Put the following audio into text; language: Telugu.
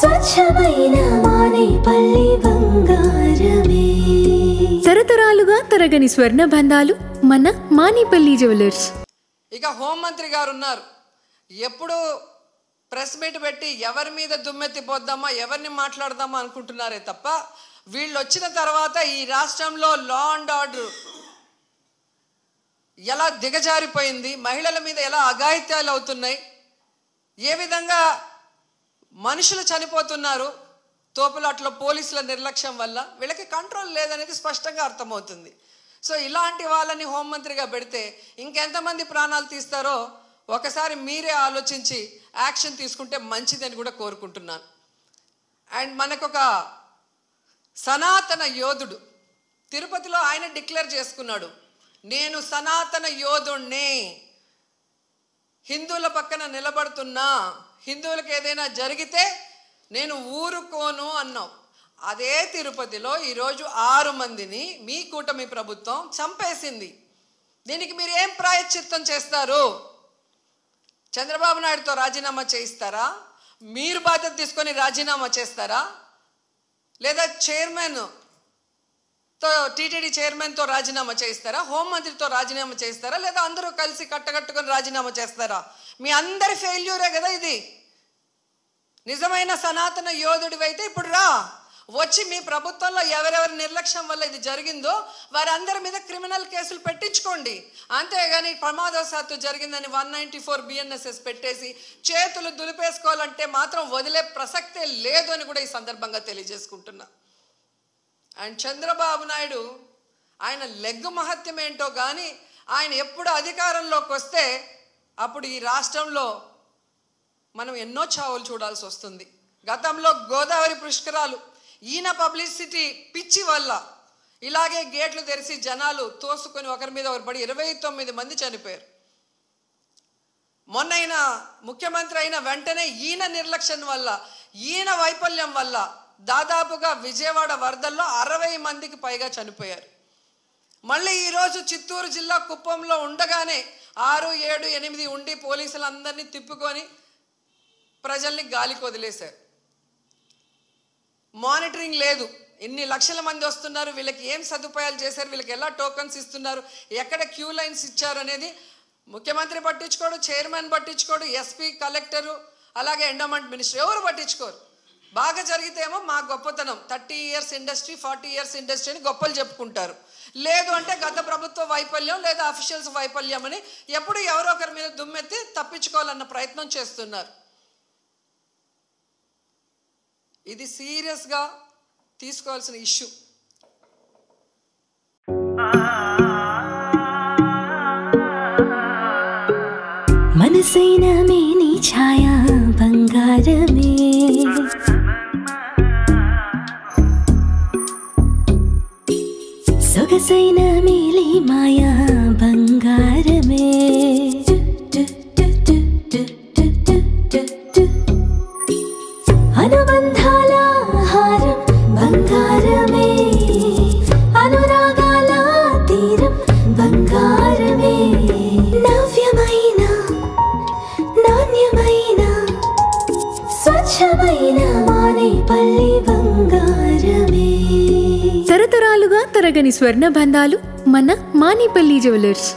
స్వచ్ఛమైన మానేపల్లి బంగారమే. తరతరాలుగా తరగని స్వర్ణ బంధాలు మన మానేపల్లి జ్యువెలర్స్. ఇక హోంమంత్రి గారు ఉన్నారు. ఎప్పుడు ప్రెస్ మీట్ పెట్టి ఎవరి మీద దుమ్మెత్తిపోద్దామా, ఎవరిని మాట్లాడదామా అనుకుంటున్నారే తప్ప, వీళ్ళు వచ్చిన తర్వాత ఈ రాష్ట్రంలో లా అండ్ ఆర్డర్ ఎలా దిగజారిపోయింది, మహిళల మీద ఎలా అఘాయిత్యాలు అవుతున్నాయి, ఏ విధంగా మనుషులు చనిపోతున్నారు తోపులాట్లో పోలీసుల నిర్లక్ష్యం వల్ల, వీళ్ళకి కంట్రోల్ లేదనేది స్పష్టంగా అర్థమవుతుంది. సో ఇలాంటి వాళ్ళని హోంమంత్రిగా పెడితే ఇంకెంతమంది ప్రాణాలు తీస్తారో ఒకసారి మీరే ఆలోచించి యాక్షన్ తీసుకుంటే మంచిదని కూడా కోరుకుంటున్నాను. అండ్ మనకొక సనాతన యోధుడు తిరుపతిలో ఆయన డిక్లేర్ చేసుకున్నాడు, నేను సనాతన యోధుణ్ణి, హిందువుల పక్కన నిలబడుతున్నా, హిందువులకు ఏదైనా జరిగితే నేను ఊరుకోను అన్నావు. అదే తిరుపతిలో ఈరోజు 6 మందిని మీ కూటమి ప్రభుత్వం చంపేసింది. దీనికి మీరు ఏం ప్రాయశ్చిత్తం చేస్తారు? చంద్రబాబు నాయుడుతో రాజీనామా చేయిస్తారా? మీరు బాధ్యత తీసుకొని రాజీనామా చేస్తారా? లేదా టీటీడీ చైర్మన్తో రాజీనామా చేయిస్తారా? హోంమంత్రితో రాజీనామా చేయిస్తారా? లేదా అందరూ కలిసి కట్టకట్టుకొని రాజీనామా చేస్తారా? మీ అందరి ఫెయిల్యూరే కదా ఇది. నిజమైన సనాతన యోధుడివైతే ఇప్పుడు రా, వచ్చి మీ ప్రభుత్వంలో ఎవరెవరి నిర్లక్ష్యం వల్ల ఇది జరిగిందో వారందరి మీద క్రిమినల్ కేసులు పెట్టించుకోండి. అంతేగాని ప్రమాదవశాత్తు జరిగిందని 194 BNSS పెట్టేసి చేతులు దులిపేసుకోవాలంటే మాత్రం వదిలే ప్రసక్తే లేదు అని కూడా ఈ సందర్భంగా తెలియజేసుకుంటున్నా. అండ్ చంద్రబాబు నాయుడు ఆయన లెగ్గు మహత్యం ఏంటో కానీ ఆయన ఎప్పుడు అధికారంలోకి వస్తే అప్పుడు ఈ రాష్ట్రంలో మనం ఎన్నో చావులు చూడాల్సి వస్తుంది. గతంలో గోదావరి పుష్కరాలు ఈయన పబ్లిసిటీ పిచ్చి వల్ల ఇలాగే గేట్లు తెరిచి జనాలు తోసుకొని ఒకరి మీద ఒకరు పడి 29 మంది చనిపోయారు. మొన్న ముఖ్యమంత్రి అయిన వెంటనే ఈయన నిర్లక్ష్యం వల్ల, ఈయన వైఫల్యం వల్ల దాదాపుగా విజయవాడ వరదల్లో 60 మందికి పైగా చనిపోయారు. మళ్ళీ ఈరోజు చిత్తూరు జిల్లా కుప్పంలో ఉండగానే 6, 7, 8 ఉండి పోలీసులందరినీ తిప్పుకొని ప్రజల్ని గాలికి వదిలేశారు. మానిటరింగ్ లేదు. ఎన్ని లక్షల మంది వస్తున్నారు, వీళ్ళకి ఏం సదుపాయాలు చేశారు, వీళ్ళకి ఎలా టోకన్స్ ఇస్తున్నారు, ఎక్కడ క్యూ లైన్స్ ఇచ్చారు అనేది ముఖ్యమంత్రి పట్టించుకోడు, చైర్మన్ పట్టించుకోడు, ఎస్పీ, కలెక్టరు, అలాగే ఎండోమెంట్ మినిస్టర్ ఎవరు పట్టించుకోరు. బాగా జరిగితేమో మా గొప్పతనం 30 years ఇండస్ట్రీ, 40 years ఇండస్ట్రీ అని గొప్పలు చెప్పుకుంటారు. లేదు అంటే గత ప్రభుత్వ వైఫల్యం లేదా అఫీషియల్స్ వైఫల్యం అని ఎప్పుడు ఎవరో ఒకరి మీద దుమ్మెత్తి తప్పించుకోవాలన్న ప్రయత్నం చేస్తున్నారు. ఇది సీరియస్గా తీసుకోవాల్సిన ఇష్యూ. మనసైన మేని ఛాయా బంగారమే, సొగసైన మేలి మాయా బంగారమే, అనుబంధాల హారం బంగారమే, అనురాగాల తీరం బంగారమే, నవ్యమైన నాణ్యమైన స్వచ్ఛమైన మానేపల్లి బంగారమే. తరతరాలుగా తరగని స్వర్ణ బంధాలు మన మానేపల్లి జ్యువెలర్స్.